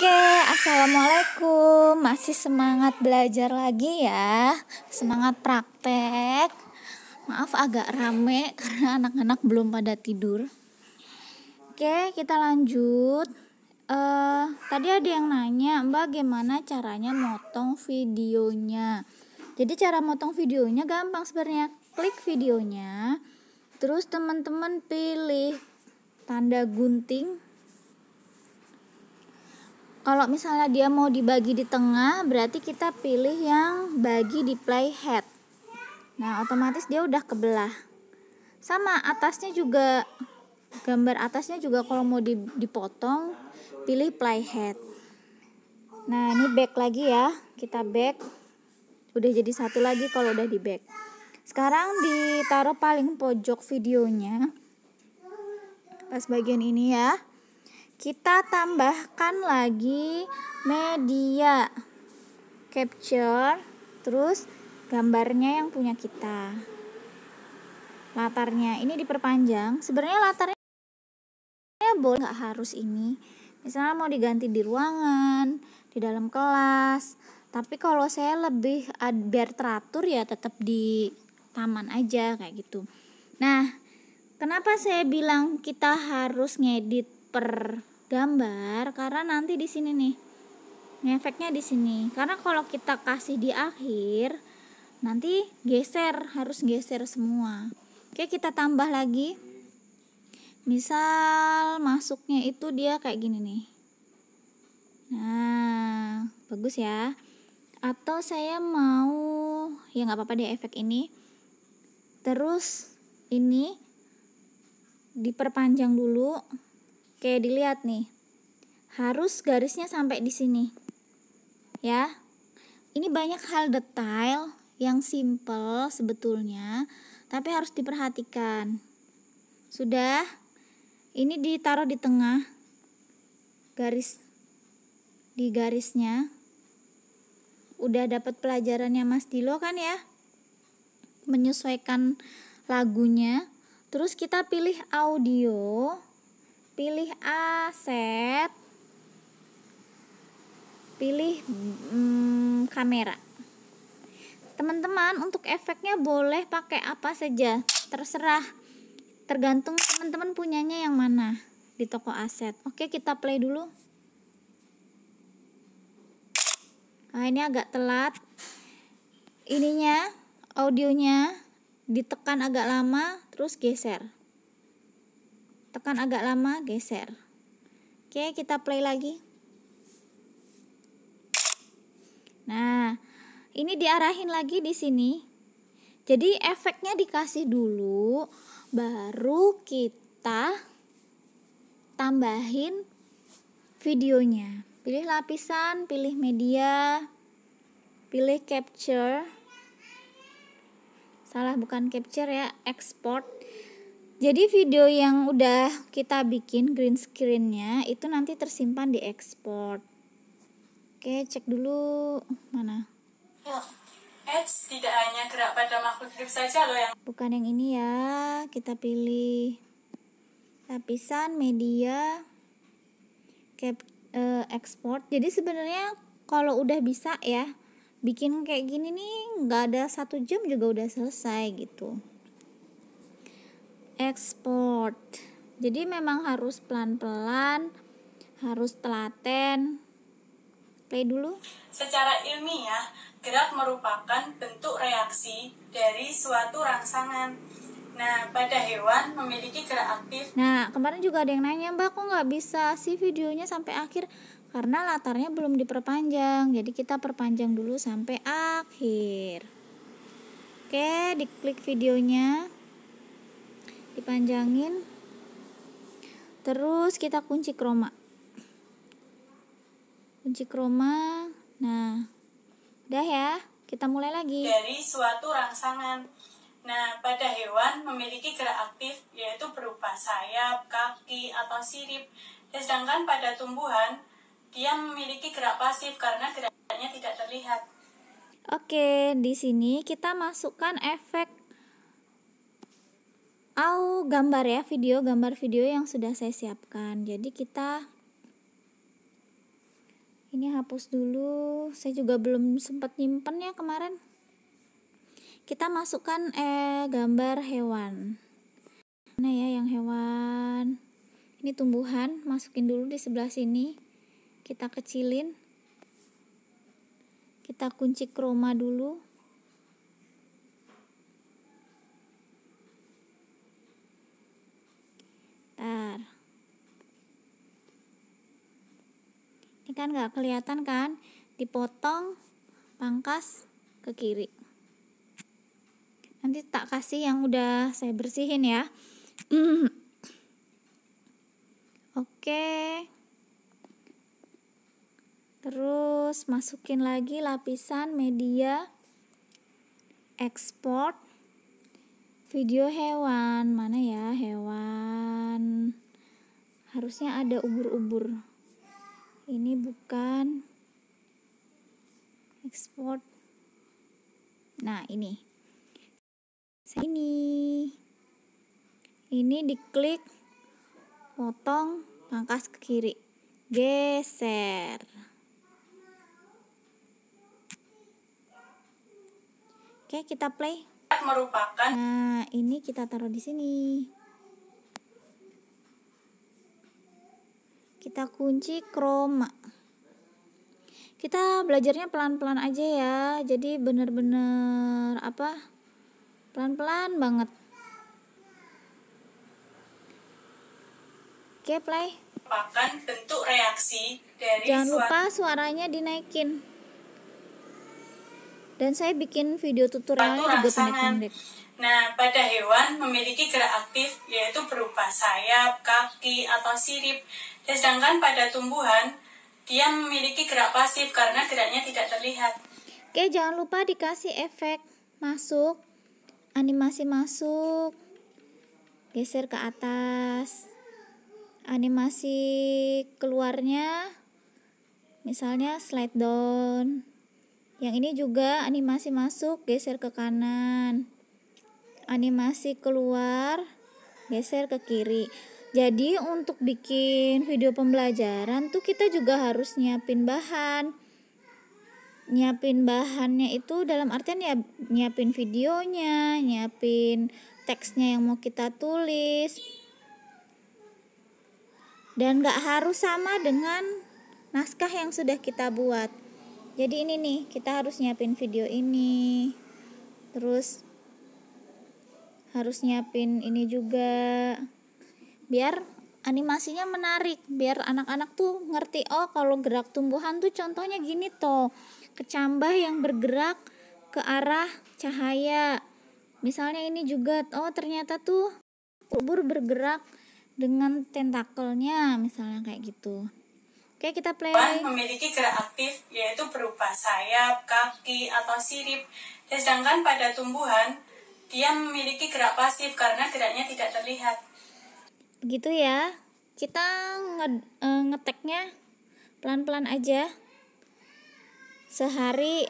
Oke, assalamualaikum. Masih semangat belajar lagi ya, semangat praktek. Maaf agak rame karena anak-anak belum pada tidur. Oke, kita lanjut. Tadi ada yang nanya, Mbak, gimana caranya motong videonya? Jadi cara motong videonya gampang sebenarnya. Klik videonya, terus teman-teman pilih tanda gunting. Kalau misalnya dia mau dibagi di tengah, berarti kita pilih yang bagi di playhead. Nah, otomatis dia udah kebelah. Sama atasnya juga, gambar atasnya juga kalau mau dipotong, pilih playhead. Nah, ini back lagi ya. Kita back. Udah jadi satu lagi kalau udah di back. Sekarang ditaruh paling pojok videonya. Pas bagian ini ya. Kita tambahkan lagi media capture, terus gambarnya yang punya kita. Latarnya ini diperpanjang. Sebenarnya latarnya boleh, nggak harus ini. Misalnya mau diganti di ruangan, di dalam kelas. Tapi kalau saya lebih biar teratur ya tetap di taman aja kayak gitu. Nah, kenapa saya bilang kita harus ngedit per gambar? Karena nanti di sini nih, ngefeknya di sini. Karena kalau kita kasih di akhir, nanti harus geser semua. Oke, kita tambah lagi. Misal masuknya itu dia kayak gini nih. Nah, bagus ya. Atau saya mau, ya nggak apa-apa deh efek ini. Terus ini diperpanjang dulu. Oke, dilihat nih. Harus garisnya sampai di sini. Ya. Ini banyak hal detail yang simple sebetulnya, tapi harus diperhatikan. Sudah. Ini ditaruh di tengah. Di garisnya. Udah dapat pelajarannya Mas Dilo kan ya? Menyesuaikan lagunya. Terus kita pilih audio. Pilih aset, pilih kamera. Teman-teman, untuk efeknya boleh pakai apa saja, terserah, tergantung teman-teman punyanya yang mana di toko aset. Oke, kita play dulu. Nah, ini agak telat. Ininya, audionya ditekan agak lama, terus geser. Tekan agak lama, geser. Oke, kita play lagi. Nah, ini diarahin lagi di sini. Jadi efeknya dikasih dulu, baru kita tambahin videonya. Pilih lapisan, pilih media, pilih capture. Salah, bukan capture ya, export. Jadi video yang udah kita bikin green screen-nya itu nanti tersimpan di export. Oke, cek dulu mana. Tidak hanya gerak pada makhluk hidup saja loh yang. Bukan yang ini ya. Kita pilih lapisan, media, export. Jadi sebenarnya kalau udah bisa ya bikin kayak gini nih, nggak ada 1 jam juga udah selesai gitu. Export. Jadi memang harus pelan-pelan, harus telaten. Play dulu. Secara ilmiah, gerak merupakan bentuk reaksi dari suatu rangsangan. Nah, pada hewan memiliki gerak aktif. Nah, kemarin juga ada yang nanya, Mbak, kok nggak bisa sih videonya sampai akhir? Karena latarnya belum diperpanjang. Jadi kita perpanjang dulu sampai akhir. Oke, diklik videonya. Dipanjangin, terus kita kunci chroma. Nah, udah ya, kita mulai lagi. Dari suatu rangsangan. Nah, pada hewan memiliki gerak aktif, yaitu berupa sayap, kaki, atau sirip. Sedangkan pada tumbuhan, dia memiliki gerak pasif karena geraknya tidak terlihat. Oke, di sini kita masukkan efek gambar ya, gambar video yang sudah saya siapkan. Jadi kita Ini hapus dulu, saya juga belum sempat nyimpen ya kemarin. Kita masukkan gambar hewan. Mana ya yang hewan? Ini tumbuhan, masukin dulu di sebelah sini. Kita kecilin. Kita kunci chroma dulu. Bentar. Ini kan nggak kelihatan kan? Dipotong, pangkas ke kiri. Nanti tak kasih yang udah saya bersihin ya. Oke. Terus masukin lagi lapisan media ekspor video hewan. Mana ya hewan? Harusnya ada ubur-ubur. Ini bukan ekspor. Nah, ini diklik, potong, pangkas ke kiri, geser. Oke, kita play. Merupakan Nah, ini kita taruh di sini. Kita kunci chroma. Kita belajarnya pelan-pelan aja ya. Jadi bener-bener pelan-pelan banget. Oke, play. merupakan bentuk reaksi dari Jangan lupa suaranya dinaikin. Dan saya bikin video tutorialnya juga rangsangan. pendek-pendek. Nah, pada hewan memiliki gerak aktif yaitu berupa sayap, kaki, atau sirip. Sedangkan pada tumbuhan, dia memiliki gerak pasif karena geraknya tidak terlihat. Oke, jangan lupa dikasih efek masuk, animasi masuk, geser ke atas, animasi keluarnya, misalnya slide down. Yang ini juga animasi masuk, geser ke kanan, animasi keluar, geser ke kiri. Jadi untuk bikin video pembelajaran tuh kita juga harus nyiapin bahan. Nyiapin bahannya itu dalam artian ya nyiapin videonya, nyiapin teksnya yang mau kita tulis. Dan gak harus sama dengan naskah yang sudah kita buat. Jadi ini nih, kita harus nyiapin video ini. Terus harus nyiapin ini juga. Biar animasinya menarik, biar anak-anak tuh ngerti, oh kalau gerak tumbuhan tuh contohnya gini toh, kecambah yang bergerak ke arah cahaya. Misalnya ini juga, oh ternyata tuh ubur bergerak dengan tentakelnya, misalnya kayak gitu. Oke, kita play. Hewan memiliki gerak aktif yaitu berupa sayap, kaki, atau sirip. Sedangkan pada tumbuhan, dia memiliki gerak pasif karena geraknya tidak terlihat. Begitu ya, kita ngeteknya pelan-pelan aja. Sehari